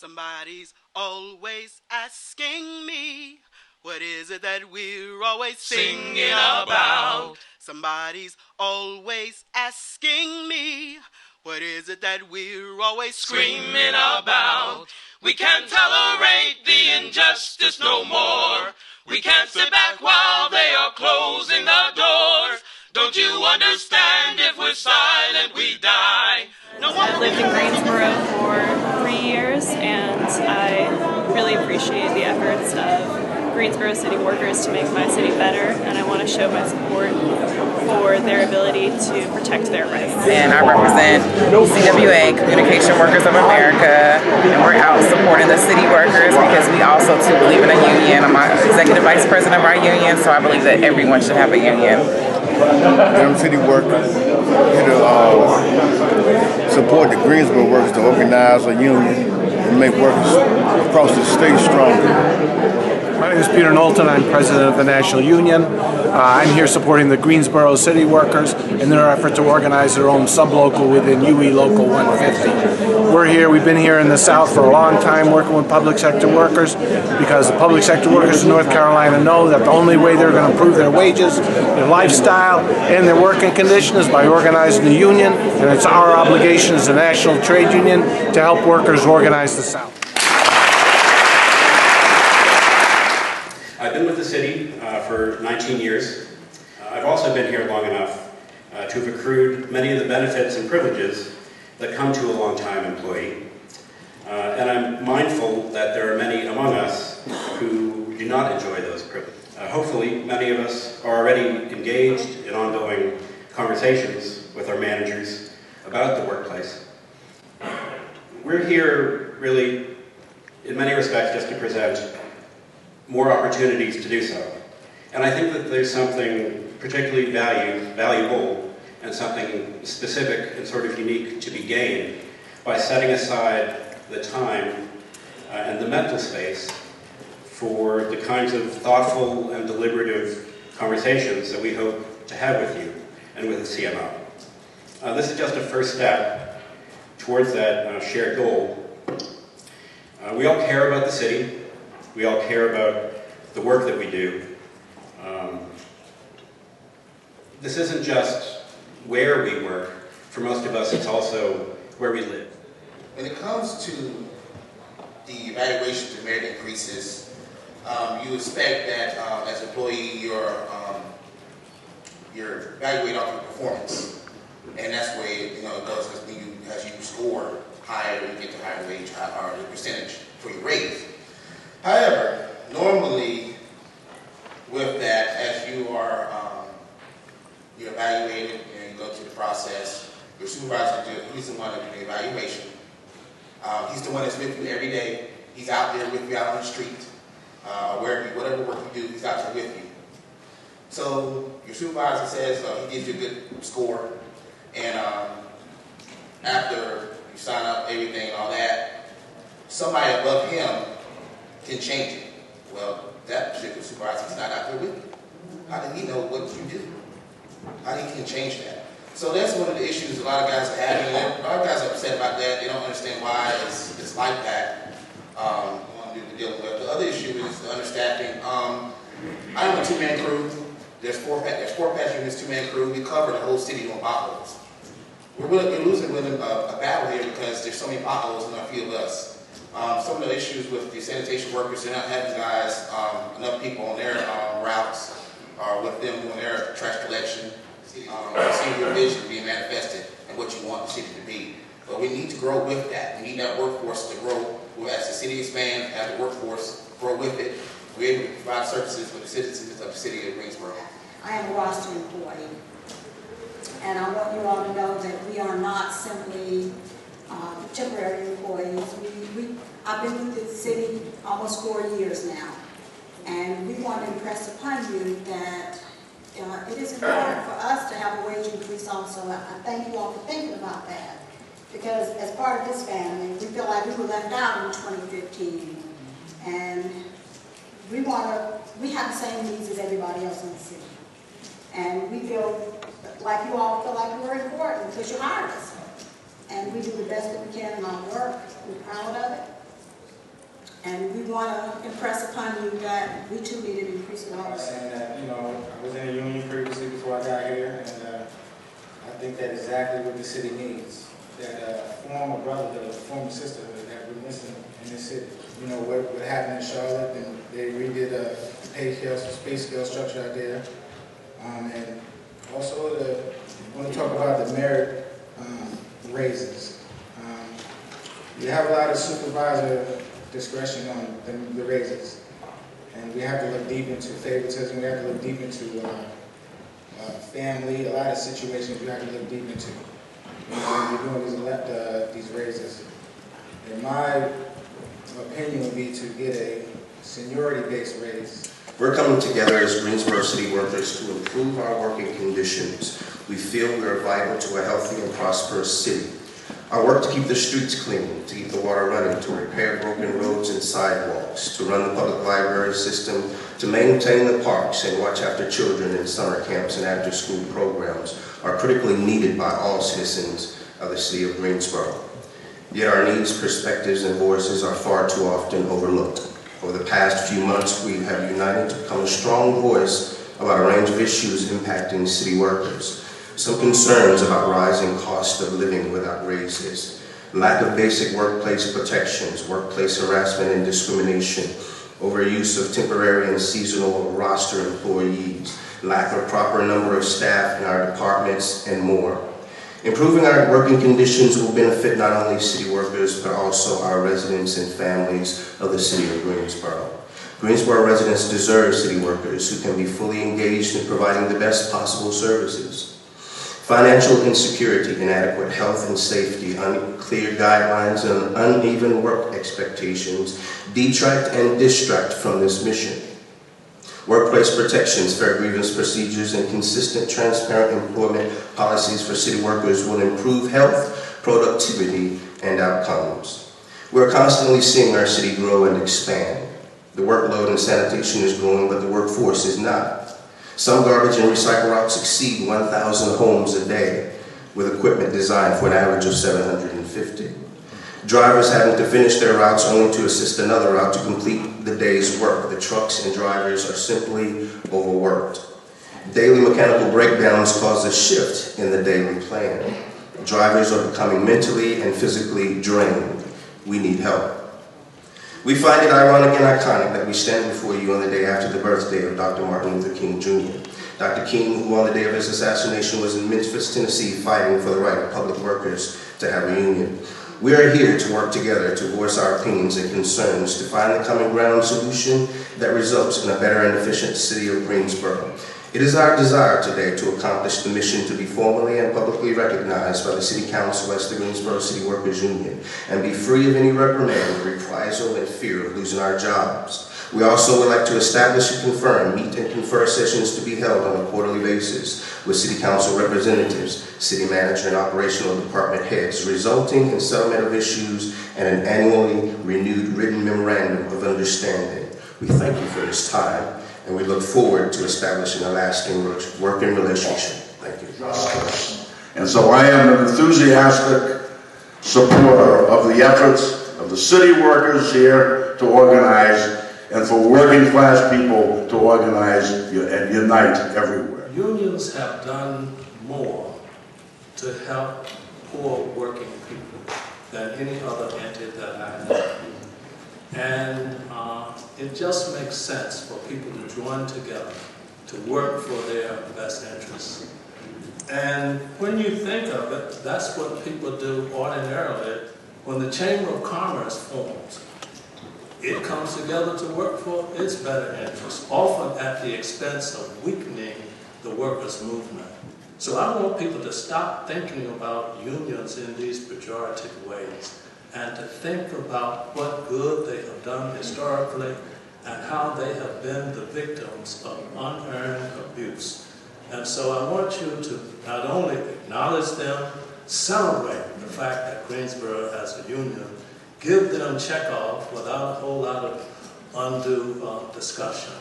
Somebody's always asking me, what is it that we're always singing about? Somebody's always asking me, what is it that we're always screaming about? We can't tolerate the injustice no more. We can't sit back while they are closing the doors. Don't you understand? If we're silent, we die. I lived in Greensboro for 3 years, and I really appreciate the efforts of Greensboro City Workers to make my city better, and I want to show my support for their ability to protect their rights. And I represent CWA, Communication Workers of America, and we're out supporting the city workers because we also too believe in a union. I'm an executive vice president of our union, so I believe that everyone should have a union. Them city workers here to support the Greensboro workers to organize a union and make workers across the state stronger. My name is Peter Knowlton. I'm president of the National Union. I'm here supporting the Greensboro City Workers in their effort to organize their own sub-local within UE Local 150. We're here, we've been here in the South for a long time working with public sector workers because the public sector workers in North Carolina know that the only way they're going to improve their wages, their lifestyle, and their working condition is by organizing a union, and it's our obligation as a national trade union to help workers organize the South. I've been with the city for 19 years. I've also been here long enough to have accrued many of the benefits and privileges that come to a long-time employee. And I'm mindful that there are many among us who do not enjoy those privileges. Hopefully, many of us are already engaged in ongoing conversations with our managers about the workplace. We're here really, in many respects, just to present more opportunities to do so. And I think that there's something particularly valuable and something specific and sort of unique to be gained by setting aside the time and the mental space for the kinds of thoughtful and deliberative conversations that we hope to have with you and with the CMO. This is just a first step towards that shared goal. We all care about the city. We all care about the work that we do. This isn't just where we work. For most of us, it's also where we live. When it comes to the evaluation of merit increases, you expect that as an employee, you're evaluated off your performance, and that's the way it goes. As you score higher, you get the higher wage or the percentage for your raise. However, normally with that, as you are you're evaluated and you go through the process, your supervisor, he's the one that does the evaluation. He's the one that's with you every day. He's out there with you out on the street, whatever work you do, he's out there with you. So your supervisor says he gives you a good score, and after you sign up everything and all that, somebody above him can change it. Well, that particular supervisor is not out there with you. How did he know what you do? How did he change that? So that's one of the issues a lot of guys are having. A lot of guys are upset about that. They don't understand why it's like that. Want to deal with. The other issue is the understaffing. I'm a two-man crew. There's four passenger units, two-man crew. We cover the whole city on potholes. We're losing a battle here because there's so many potholes in our few of us. Some of the issues with the sanitation workers, they're not having guys, enough people on their routes, or with them doing their trash collection. Seeing your vision being manifested and what you want the city to be. But we need to grow with that. We need that workforce to grow. As the city expands, as the workforce grow with it, we're able to provide services for the citizens of the city of Greensboro. I am a roster employee, and I want you all to know that we are not simply temporary employees. I've been with the city almost 4 years now, and we want to impress upon you that it is important for us to have a wage increase also. I thank you all for thinking about that, because as part of this family, we feel like we were left out in 2015, and we have the same needs as everybody else in the city, and we feel like you all feel like we're important because you hired us. And we do the best that we can in our work. We're proud of it. want to impress upon you that we too need an increase in hours. Saying that, you know, I was in a union previously before I got here, and I think that exactly what the city needs. That form of brotherhood, form of sisterhood that we're missing in this city. You know, what happened in Charlotte, and they redid the pay scale structure out there. And also, I want to talk about the merit raises. You have a lot of supervisor discretion on the raises. And we have to look deep into favoritism, we have to look deep into family, a lot of situations we have to look deep into. You know, when we're doing these raises. In my opinion would be to get a seniority-based raise. We're coming together as Greensboro City Workers to improve our working conditions. We feel we are vital to a healthy and prosperous city. Our work to keep the streets clean, to keep the water running, to repair broken roads and sidewalks, to run the public library system, to maintain the parks and watch after children in summer camps and after-school programs are critically needed by all citizens of the city of Greensboro. Yet our needs, perspectives, and voices are far too often overlooked. Over the past few months, we have united to become a strong voice about a range of issues impacting city workers. Some concerns about rising cost of living without raises, lack of basic workplace protections, workplace harassment and discrimination, overuse of temporary and seasonal roster employees, lack of proper number of staff in our departments, and more. Improving our working conditions will benefit not only city workers, but also our residents and families of the city of Greensboro. Greensboro residents deserve city workers who can be fully engaged in providing the best possible services. Financial insecurity, inadequate health and safety, unclear guidelines, and uneven work expectations detract and distract from this mission. Workplace protections, fair grievance procedures, and consistent, transparent employment policies for city workers will improve health, productivity, and outcomes. We're constantly seeing our city grow and expand. The workload in sanitation is growing, but the workforce is not. Some garbage and recycle routes exceed 1,000 homes a day, with equipment designed for an average of 750. Drivers having to finish their routes only to assist another route to complete the day's work. The trucks and drivers are simply overworked. Daily mechanical breakdowns cause a shift in the daily plan. Drivers are becoming mentally and physically drained. We need help. We find it ironic and iconic that we stand before you on the day after the birthday of Dr. Martin Luther King Jr. Dr. King, who on the day of his assassination was in Memphis, Tennessee, fighting for the right of public workers to have a union. We are here to work together to voice our opinions and concerns to find the common ground solution that results in a better and efficient city of Greensboro. It is our desire today to accomplish the mission to be formally and publicly recognized by the City Council as the Greensboro City Workers Union and be free of any reprimand, reprisal, and fear of losing our jobs. We also would like to establish and confirm meet and confer sessions to be held on a quarterly basis with City Council representatives, City Manager, and operational department heads, resulting in settlement of issues and an annually renewed written memorandum of understanding. We thank you for this time, and we look forward to establishing a lasting working relationship. Thank you. And so I am an enthusiastic supporter of the efforts of the city workers here to organize and for working class people to organize and unite everywhere. Unions have done more to help poor working people than any other entity that I know. And it just makes sense for people to join together to work for their best interests. And when you think of it, that's what people do ordinarily when the Chamber of Commerce forms. It comes together to work for its better interests, often at the expense of weakening the workers' movement. So I want people to stop thinking about unions in these pejorative ways and to think about what good they have done historically and how they have been the victims of unearned abuse. And so I want you to not only acknowledge them, celebrate the fact that Greensboro has a union, give them checkoff without a whole lot of undue discussion.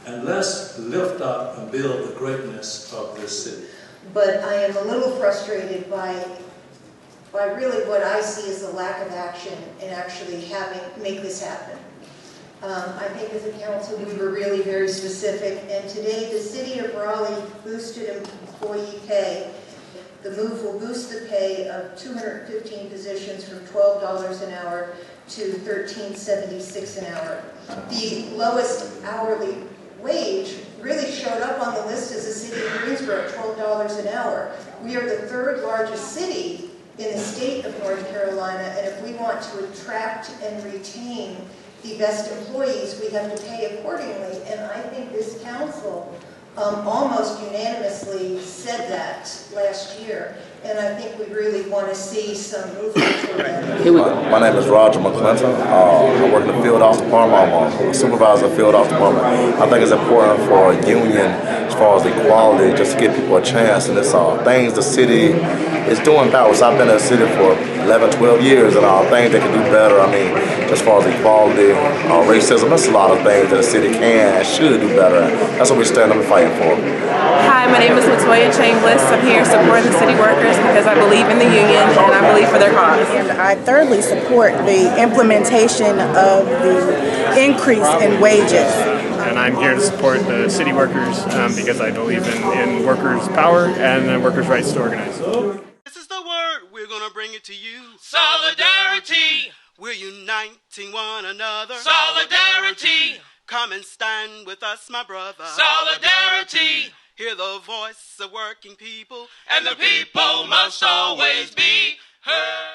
And let's lift up and build the greatness of this city. But I am a little frustrated by really what I see as the lack of action in actually make this happen. I think as a council we were really very specific, and today the city of Raleigh boosted employee pay. The move will boost the pay of 215 positions from $12 an hour to $13.76 an hour. The lowest hourly wage really showed up on the list as a city of Greensboro at $12 an hour. We are the third largest city in the state of North Carolina, and if we want to attract and retain the best employees, we have to pay accordingly. And I think this council almost unanimously said that last year. And I think we really want to see some movement toward that. My name is Roger McClinton. I work in the field office department. I'm a supervisor of the field office department. I think it's important for a union as far as equality, just to give people a chance. And it's things the city is doing backwards. I've been in the city for 11, 12 years, and things they can do better. I mean, as far as equality, racism, there's a lot of things that the city can and should do better. That's what we stand up and fighting for. Hi, my name is Latoya Chambliss. I'm here supporting the city workers because I believe in the union and I believe for their cause. And I thoroughly support the implementation of the increase in wages. And I'm here to support the city workers because I believe in workers' power and workers' rights to organize. This is the word, we're gonna bring it to you. Solidarity! We're uniting one another. Solidarity! Come and stand with us, my brother. Solidarity! Hear the voice of working people, and the people must always be heard.